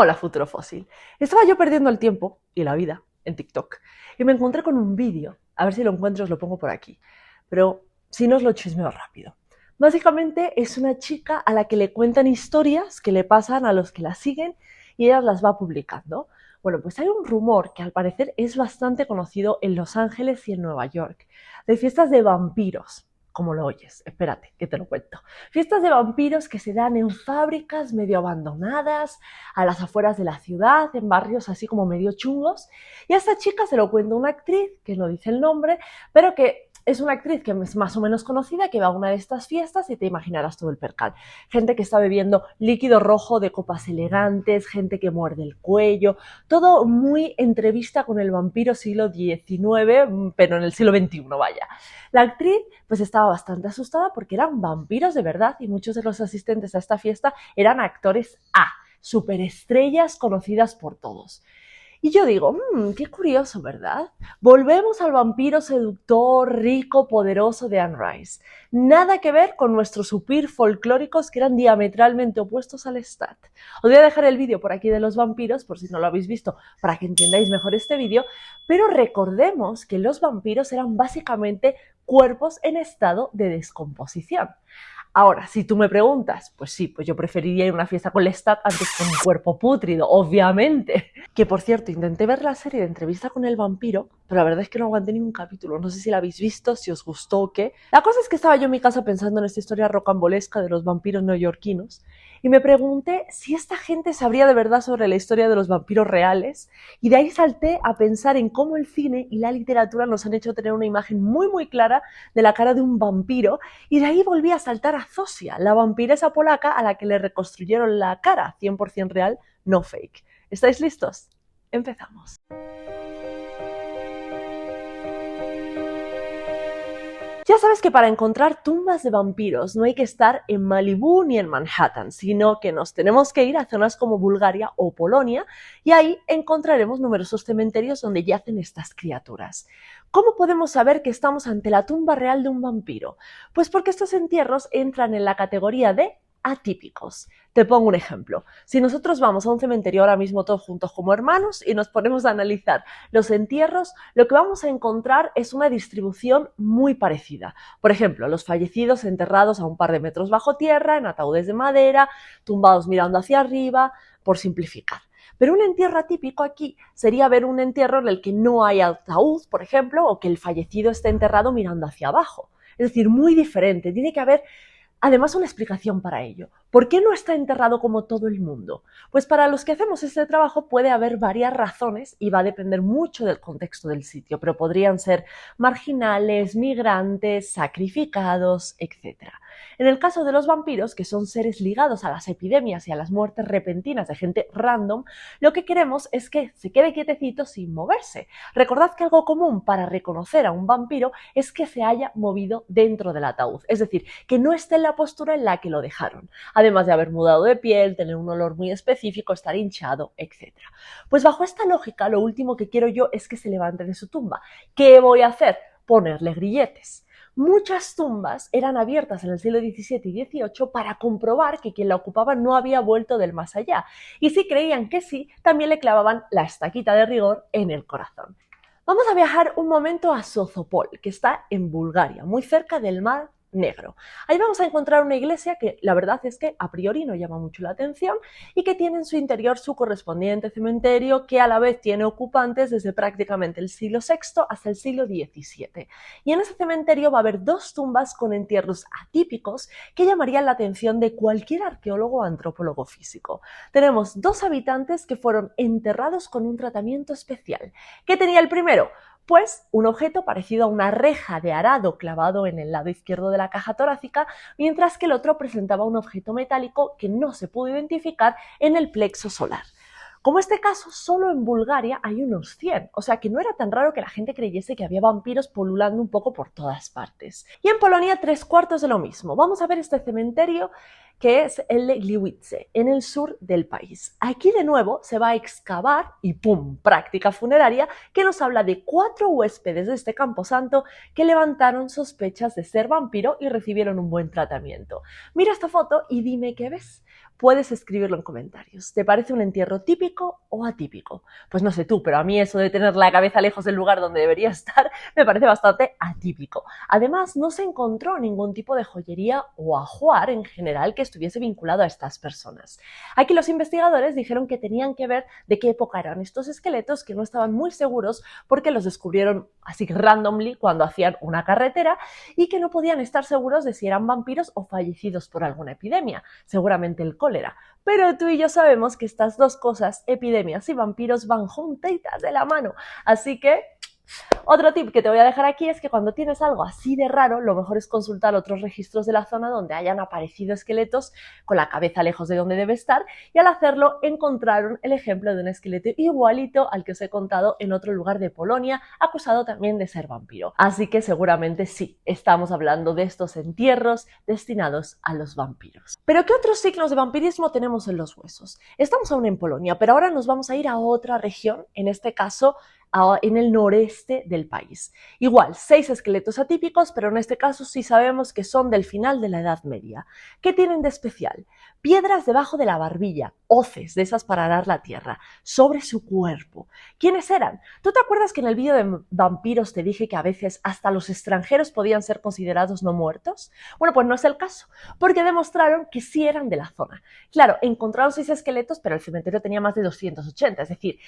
Hola, futuro fósil. Estaba yo perdiendo el tiempo y la vida en TikTok y me encontré con un vídeo. A ver si lo encuentro, os lo pongo por aquí. Pero si no, os lo chismeo rápido. Básicamente es una chica a la que le cuentan historias que le pasan a los que la siguen y ella las va publicando. Bueno, pues hay un rumor que al parecer es bastante conocido en Los Ángeles y en Nueva York, de fiestas de vampiros. Como lo oyes, espérate, que te lo cuento. Fiestas de vampiros que se dan en fábricas medio abandonadas, a las afueras de la ciudad, en barrios así como medio chungos. Y a esta chica se lo cuenta una actriz, que no dice el nombre, pero que es una actriz que es más o menos conocida, que va a una de estas fiestas y te imaginarás todo el percal. Gente que está bebiendo líquido rojo de copas elegantes, gente que muerde el cuello, todo muy entrevista con el vampiro siglo XIX, pero en el siglo XXI, vaya. La actriz pues estaba bastante asustada porque eran vampiros de verdad y muchos de los asistentes a esta fiesta eran actores A, superestrellas conocidas por todos. Y yo digo, qué curioso, ¿verdad? Volvemos al vampiro seductor, rico, poderoso de Anne Rice. Nada que ver con nuestros upir folclóricos que eran diametralmente opuestos al Lestat. Os voy a dejar el vídeo por aquí de los vampiros, por si no lo habéis visto, para que entendáis mejor este vídeo, pero recordemos que los vampiros eran básicamente cuerpos en estado de descomposición. Ahora, si tú me preguntas, pues sí, pues yo preferiría ir a una fiesta con Lestat antes que un cuerpo pútrido, obviamente. Que por cierto, intenté ver la serie de Entrevista con el vampiro, pero la verdad es que no aguanté ningún capítulo. No sé si la habéis visto, si os gustó o qué. La cosa es que estaba yo en mi casa pensando en esta historia rocambolesca de los vampiros neoyorquinos y me pregunté si esta gente sabría de verdad sobre la historia de los vampiros reales, y de ahí salté a pensar en cómo el cine y la literatura nos han hecho tener una imagen muy clara de la cara de un vampiro, y de ahí volví a saltar a Zosia, la vampiresa polaca a la que le reconstruyeron la cara 100% real, no fake. ¿Estáis listos? Empezamos. Ya sabes que para encontrar tumbas de vampiros no hay que estar en Malibú ni en Manhattan, sino que nos tenemos que ir a zonas como Bulgaria o Polonia, y ahí encontraremos numerosos cementerios donde yacen estas criaturas. ¿Cómo podemos saber que estamos ante la tumba real de un vampiro? Pues porque estos entierros entran en la categoría de atípicos. Te pongo un ejemplo. Si nosotros vamos a un cementerio ahora mismo todos juntos como hermanos y nos ponemos a analizar los entierros, lo que vamos a encontrar es una distribución muy parecida. Por ejemplo, los fallecidos enterrados a un par de metros bajo tierra, en ataúdes de madera, tumbados mirando hacia arriba, por simplificar. Pero un entierro atípico aquí sería ver un entierro en el que no hay ataúd, por ejemplo, o que el fallecido esté enterrado mirando hacia abajo. Es decir, muy diferente. Tiene que haber además una explicación para ello. ¿Por qué no está enterrado como todo el mundo? Pues para los que hacemos este trabajo puede haber varias razones y va a depender mucho del contexto del sitio, pero podrían ser marginales, migrantes, sacrificados, etc. En el caso de los vampiros, que son seres ligados a las epidemias y a las muertes repentinas de gente random, lo que queremos es que se quede quietecito sin moverse. Recordad que algo común para reconocer a un vampiro es que se haya movido dentro del ataúd, es decir, que no esté en la postura en la que lo dejaron, además de haber mudado de piel, tener un olor muy específico, estar hinchado, etc. Pues bajo esta lógica, lo último que quiero yo es que se levante de su tumba. ¿Qué voy a hacer? Ponerle grilletes. Muchas tumbas eran abiertas en el siglo XVII y XVIII para comprobar que quien la ocupaba no había vuelto del más allá, y si creían que sí, también le clavaban la estaquita de rigor en el corazón. Vamos a viajar un momento a Sozopol, que está en Bulgaria, muy cerca del Mar Negro. Ahí vamos a encontrar una iglesia que la verdad es que a priori no llama mucho la atención y que tiene en su interior su correspondiente cementerio, que a la vez tiene ocupantes desde prácticamente el siglo VI hasta el siglo XVII. Y en ese cementerio va a haber dos tumbas con entierros atípicos que llamarían la atención de cualquier arqueólogo o antropólogo físico. Tenemos dos habitantes que fueron enterrados con un tratamiento especial. ¿Qué tenía el primero? Pues un objeto parecido a una reja de arado clavado en el lado izquierdo de la caja torácica, mientras que el otro presentaba un objeto metálico que no se pudo identificar en el plexo solar. Como este caso, solo en Bulgaria hay unos 100, o sea que no era tan raro que la gente creyese que había vampiros pululando un poco por todas partes. Y en Polonia 3/4 de lo mismo. Vamos a ver este cementerio que es el de Gliwice, en el sur del país. Aquí de nuevo se va a excavar y ¡pum! Práctica funeraria que nos habla de 4 huéspedes de este camposanto que levantaron sospechas de ser vampiro y recibieron un buen tratamiento. Mira esta foto y dime qué ves. Puedes escribirlo en comentarios. ¿Te parece un entierro típico o atípico? Pues no sé tú, pero a mí eso de tener la cabeza lejos del lugar donde debería estar me parece bastante atípico. Además, no se encontró ningún tipo de joyería o ajuar en general que estuviese vinculado a estas personas. Aquí los investigadores dijeron que tenían que ver de qué época eran estos esqueletos, que no estaban muy seguros porque los descubrieron así randomly cuando hacían una carretera y que no podían estar seguros de si eran vampiros o fallecidos por alguna epidemia, seguramente el cólera. Pero tú y yo sabemos que estas dos cosas, epidemias y vampiros, van juntitas de la mano, así que otro tip que te voy a dejar aquí es que cuando tienes algo así de raro, lo mejor es consultar otros registros de la zona donde hayan aparecido esqueletos con la cabeza lejos de donde debe estar, y al hacerlo encontraron el ejemplo de un esqueleto igualito al que os he contado en otro lugar de Polonia, acusado también de ser vampiro. Así que seguramente sí, estamos hablando de estos entierros destinados a los vampiros. ¿Pero qué otros signos de vampirismo tenemos en los huesos? Estamos aún en Polonia, pero ahora nos vamos a ir a otra región, en este caso en el noreste del país. Igual, 6 esqueletos atípicos, pero en este caso sí sabemos que son del final de la Edad Media. ¿Qué tienen de especial? Piedras debajo de la barbilla, hoces de esas para arar la tierra, sobre su cuerpo. ¿Quiénes eran? ¿Tú te acuerdas que en el vídeo de vampiros te dije que a veces hasta los extranjeros podían ser considerados no muertos? Bueno, pues no es el caso, porque demostraron que sí eran de la zona. Claro, encontraron 6 esqueletos, pero el cementerio tenía más de 280, es decir,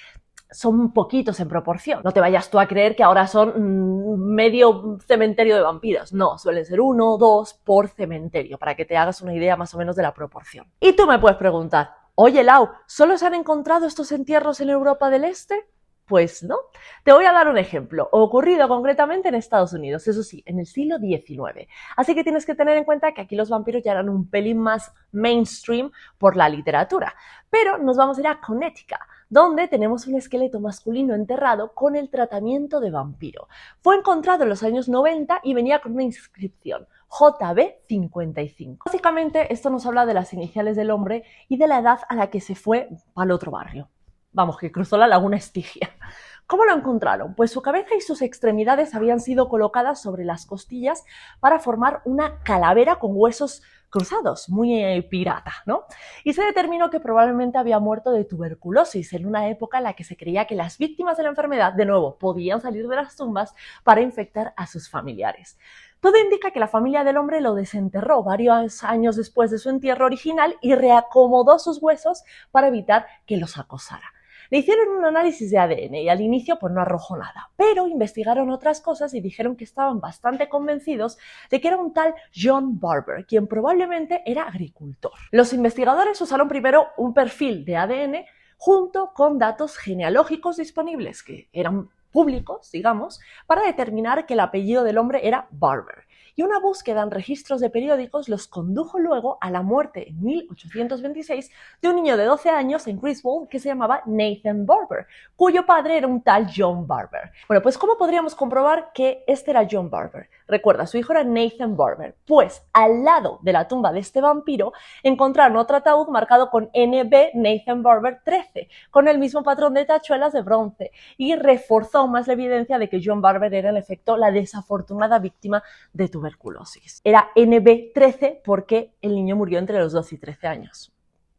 son poquitos en proporción. No te vayas tú a creer que ahora son medio cementerio de vampiros. No, suelen ser 1 o 2 por cementerio, para que te hagas una idea más o menos de la proporción. Y tú me puedes preguntar, oye Lau, ¿solo se han encontrado estos entierros en Europa del Este? Pues no. Te voy a dar un ejemplo, ocurrido concretamente en Estados Unidos, eso sí, en el siglo XIX. Así que tienes que tener en cuenta que aquí los vampiros ya eran un pelín más mainstream por la literatura. Pero nos vamos a ir a Connecticut, donde tenemos un esqueleto masculino enterrado con el tratamiento de vampiro. Fue encontrado en los años 90 y venía con una inscripción, JB55. Básicamente esto nos habla de las iniciales del hombre y de la edad a la que se fue al otro barrio. Vamos, que cruzó la laguna Estigia. ¿Cómo lo encontraron? Pues su cabeza y sus extremidades habían sido colocadas sobre las costillas para formar una calavera con huesos cruzados, muy pirata, ¿no? Y se determinó que probablemente había muerto de tuberculosis en una época en la que se creía que las víctimas de la enfermedad, de nuevo, podían salir de las tumbas para infectar a sus familiares. Todo indica que la familia del hombre lo desenterró varios años después de su entierro original y reacomodó sus huesos para evitar que los acosara. Le hicieron un análisis de ADN y al inicio pues no arrojó nada, pero investigaron otras cosas y dijeron que estaban bastante convencidos de que era un tal John Barber, quien probablemente era agricultor. Los investigadores usaron primero un perfil de ADN junto con datos genealógicos disponibles, que eran públicos, digamos, para determinar que el apellido del hombre era Barber. Y una búsqueda en registros de periódicos los condujo luego a la muerte en 1826 de un niño de 12 años en Griswold que se llamaba Nathan Barber, cuyo padre era un tal John Barber. Bueno, pues ¿cómo podríamos comprobar que este era John Barber? Recuerda, su hijo era Nathan Barber. Pues al lado de la tumba de este vampiro encontraron otro ataúd marcado con NB Nathan Barber 13, con el mismo patrón de tachuelas de bronce, y reforzó más la evidencia de que John Barber era en efecto la desafortunada víctima de tuberculosis. Era NB13 porque el niño murió entre los 2 y 13 años,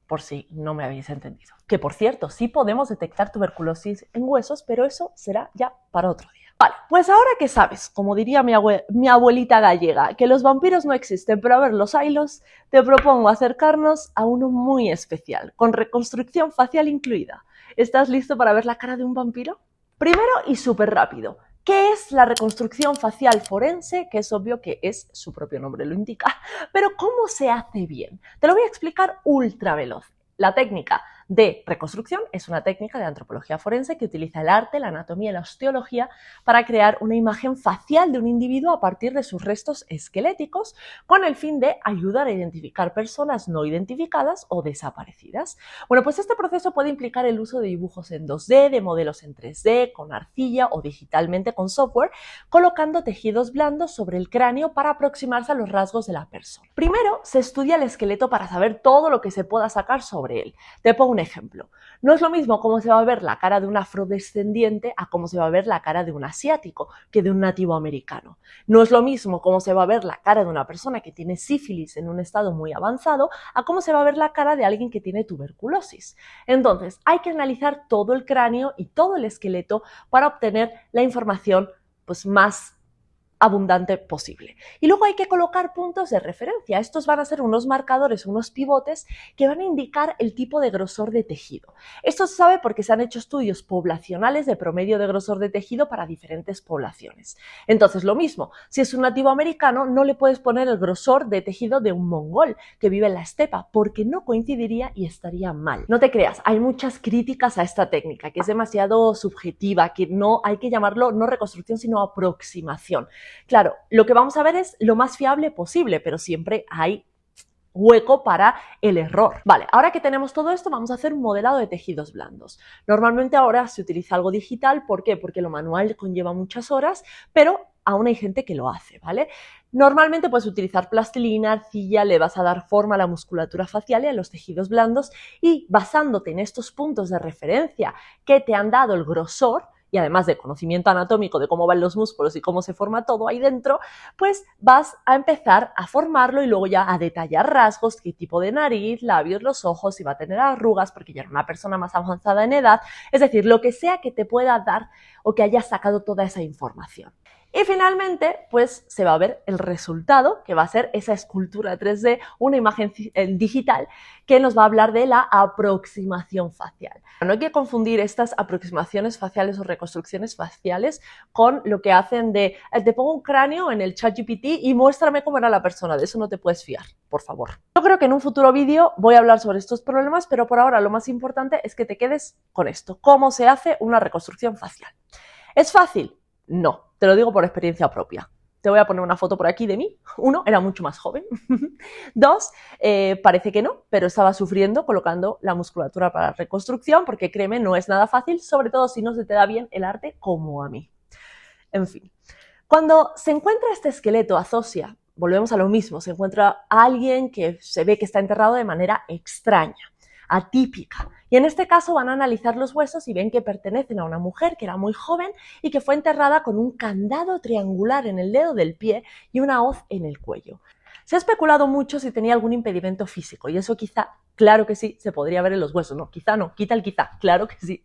por si no me habéis entendido. Que por cierto, sí podemos detectar tuberculosis en huesos, pero eso será ya para otro día. Vale, pues ahora que sabes, como diría mi abuelita gallega, que los vampiros no existen, pero a ver, los haylos, te propongo acercarnos a uno muy especial, con reconstrucción facial incluida. ¿Estás listo para ver la cara de un vampiro? Primero y súper rápido, ¿qué es la reconstrucción facial forense? Que es obvio que es, su propio nombre lo indica, pero ¿cómo se hace bien? Te lo voy a explicar ultra veloz. La técnica de reconstrucción es una técnica de antropología forense que utiliza el arte, la anatomía y la osteología para crear una imagen facial de un individuo a partir de sus restos esqueléticos con el fin de ayudar a identificar personas no identificadas o desaparecidas. Bueno, pues este proceso puede implicar el uso de dibujos en 2D, de modelos en 3D, con arcilla o digitalmente con software, colocando tejidos blandos sobre el cráneo para aproximarse a los rasgos de la persona. Primero, se estudia el esqueleto para saber todo lo que se pueda sacar sobre él. Te pongo un ejemplo. No es lo mismo cómo se va a ver la cara de un afrodescendiente a cómo se va a ver la cara de un asiático que de un nativo americano. No es lo mismo cómo se va a ver la cara de una persona que tiene sífilis en un estado muy avanzado a cómo se va a ver la cara de alguien que tiene tuberculosis. Entonces, hay que analizar todo el cráneo y todo el esqueleto para obtener la información más abundante posible. Y luego hay que colocar puntos de referencia. Estos van a ser unos marcadores, unos pivotes que van a indicar el tipo de grosor de tejido. Esto se sabe porque se han hecho estudios poblacionales de promedio de grosor de tejido para diferentes poblaciones. Entonces, lo mismo, si es un nativo americano, no le puedes poner el grosor de tejido de un mongol que vive en la estepa, porque no coincidiría y estaría mal. No te creas, hay muchas críticas a esta técnica, que es demasiado subjetiva, que no hay que llamarlo no reconstrucción, sino aproximación. Claro, lo que vamos a ver es lo más fiable posible, pero siempre hay hueco para el error. Vale, ahora que tenemos todo esto, vamos a hacer un modelado de tejidos blandos. Normalmente ahora se utiliza algo digital, ¿por qué? Porque lo manual conlleva muchas horas, pero aún hay gente que lo hace, ¿vale? Normalmente puedes utilizar plastilina, arcilla, le vas a dar forma a la musculatura facial y a los tejidos blandos y basándote en estos puntos de referencia que te han dado el grosor, y además de conocimiento anatómico de cómo van los músculos y cómo se forma todo ahí dentro, pues vas a empezar a formarlo y luego ya a detallar rasgos, qué tipo de nariz, labios, los ojos, si va a tener arrugas porque ya era una persona más avanzada en edad, es decir, lo que sea que te pueda dar o que hayas sacado toda esa información. Y finalmente, pues se va a ver el resultado, que va a ser esa escultura 3D, una imagen digital, que nos va a hablar de la aproximación facial. No hay que confundir estas aproximaciones faciales o reconstrucciones faciales con lo que hacen de te pongo un cráneo en el ChatGPT y muéstrame cómo era la persona. De eso no te puedes fiar, por favor. Yo creo que en un futuro vídeo voy a hablar sobre estos problemas, pero por ahora lo más importante es que te quedes con esto. ¿Cómo se hace una reconstrucción facial? ¿Es fácil? No, te lo digo por experiencia propia. Te voy a poner una foto por aquí de mí. 1, era mucho más joven. 2, parece que no, pero estaba sufriendo colocando la musculatura para la reconstrucción, porque créeme, no es nada fácil, sobre todo si no se te da bien el arte como a mí. En fin, cuando se encuentra este esqueleto azósea, volvemos a lo mismo, se encuentra a alguien que se ve que está enterrado de manera extraña, atípica. Y en este caso van a analizar los huesos y ven que pertenecen a una mujer que era muy joven y que fue enterrada con un candado triangular en el dedo del pie y una hoz en el cuello. Se ha especulado mucho si tenía algún impedimento físico y eso quizá, claro que sí, se podría ver en los huesos. No, quizá no, quita el quizá, claro que sí.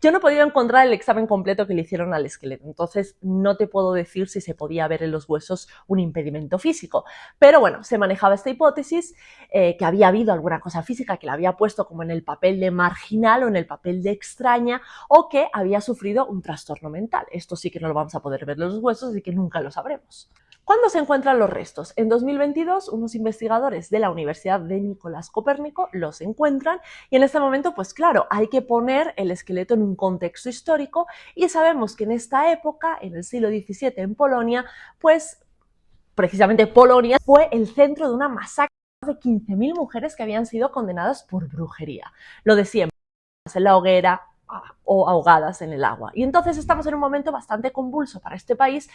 Yo no he podido encontrar el examen completo que le hicieron al esqueleto, entonces no te puedo decir si se podía ver en los huesos un impedimento físico. Pero bueno, se manejaba esta hipótesis, que había habido alguna cosa física que la había puesto como en el papel de marginal o en el papel de extraña o que había sufrido un trastorno mental. Esto sí que no lo vamos a poder ver en los huesos y que nunca lo sabremos. ¿Cuándo se encuentran los restos? En 2022, unos investigadores de la Universidad de Nicolás Copérnico los encuentran y en este momento, pues claro, hay que poner el esqueleto en un contexto histórico y sabemos que en esta época, en el siglo XVII en Polonia, pues precisamente Polonia fue el centro de una masacre de 15.000 mujeres que habían sido condenadas por brujería. Lo de siempre, en la hoguera o ahogadas en el agua. Y entonces estamos en un momento bastante convulso para este país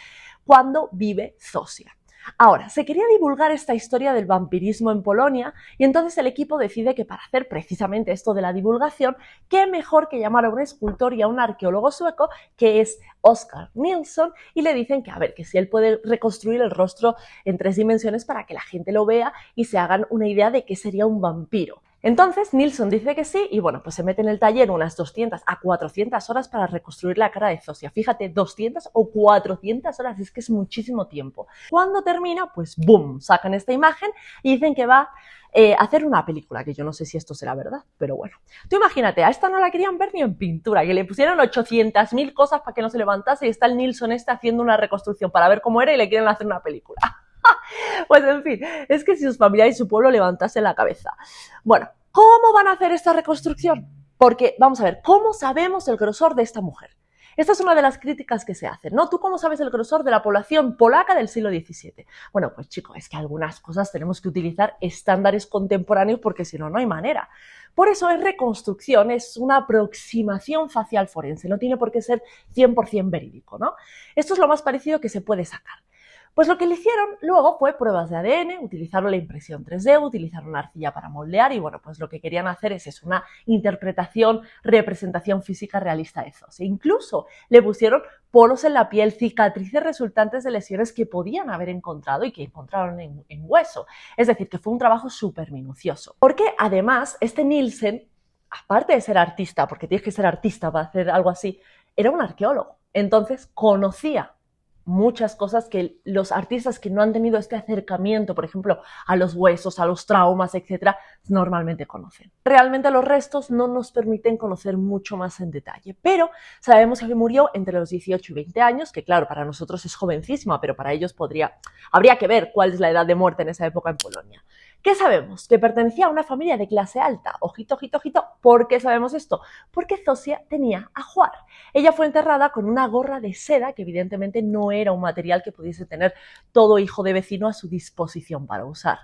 cuando vive Zosia. Ahora, se quería divulgar esta historia del vampirismo en Polonia y entonces el equipo decide que para hacer precisamente esto de la divulgación, qué mejor que llamar a un escultor y a un arqueólogo sueco que es Oscar Nilsson y le dicen que a ver, que si él puede reconstruir el rostro en 3 dimensiones para que la gente lo vea y se hagan una idea de qué sería un vampiro. Entonces Nilsson dice que sí y bueno, pues se mete en el taller unas 200 a 400 horas para reconstruir la cara de Zosia. Fíjate, 200 o 400 horas, es que es muchísimo tiempo. Cuando termina, pues ¡boom!, sacan esta imagen y dicen que va a hacer una película, que yo no sé si esto será verdad, pero bueno. Tú imagínate, a esta no la querían ver ni en pintura, que le pusieron 800.000 cosas para que no se levantase y está el Nilsson haciendo una reconstrucción para ver cómo era y le quieren hacer una película. Pues en fin, es que si sus familiares y su pueblo levantasen la cabeza. Bueno, ¿Cómo van a hacer esta reconstrucción? Porque, vamos a ver, ¿cómo sabemos el grosor de esta mujer? Esta es una de las críticas que se hacen, ¿no? ¿Tú cómo sabes el grosor de la población polaca del siglo XVII? Bueno, pues chico, es que algunas cosas tenemos que utilizar estándares contemporáneos porque si no, no hay manera. Por eso en reconstrucción es una aproximación facial forense, no tiene por qué ser 100% verídico, ¿no? Esto es lo más parecido que se puede sacar. Pues lo que le hicieron luego fue pruebas de ADN, utilizaron la impresión 3D, utilizaron una arcilla para moldear y bueno, pues lo que querían hacer es eso, una interpretación, representación física realista de Zoss. E incluso le pusieron poros en la piel, cicatrices resultantes de lesiones que podían haber encontrado y que encontraron en hueso. Es decir, que fue un trabajo súper minucioso. Porque además, este Nielsen, aparte de ser artista, porque tienes que ser artista para hacer algo así, era un arqueólogo. Entonces conocía muchas cosas que los artistas que no han tenido este acercamiento, por ejemplo, a los huesos, a los traumas, etcétera, normalmente conocen. Realmente los restos no nos permiten conocer mucho más en detalle, pero sabemos que murió entre los 18 y 20 años, que claro, para nosotros es jovencísima, pero para ellos habría que ver cuál es la edad de muerte en esa época en Polonia. ¿Qué sabemos? Que pertenecía a una familia de clase alta. Ojito, ojito, ojito. ¿Por qué sabemos esto? Porque Zosia tenía ajuar. Ella fue enterrada con una gorra de seda que evidentemente no era un material que pudiese tener todo hijo de vecino a su disposición para usar.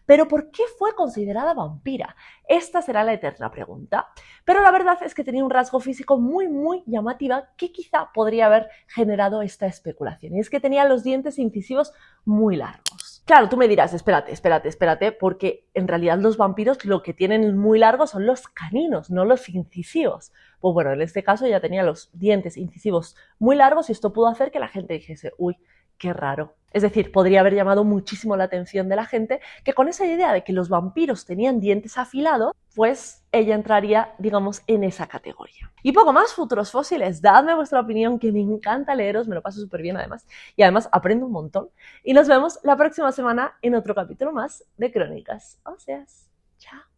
Pero ¿por qué fue considerada vampira? Esta será la eterna pregunta. Pero la verdad es que tenía un rasgo físico muy, muy llamativa que quizá podría haber generado esta especulación. Y es que tenía los dientes incisivos muy largos. Claro, tú me dirás, espérate, porque en realidad los vampiros lo que tienen muy largos son los caninos, no los incisivos. Pues bueno, en este caso ella tenía los dientes incisivos muy largos y esto pudo hacer que la gente dijese, uy, qué raro. Es decir, podría haber llamado muchísimo la atención de la gente que con esa idea de que los vampiros tenían dientes afilados, pues ella entraría, digamos, en esa categoría. Y poco más, futuros fósiles, dadme vuestra opinión, que me encanta leeros, me lo paso súper bien además, y además aprendo un montón. Y nos vemos la próxima semana en otro capítulo más de Crónicas Óseas. Chao.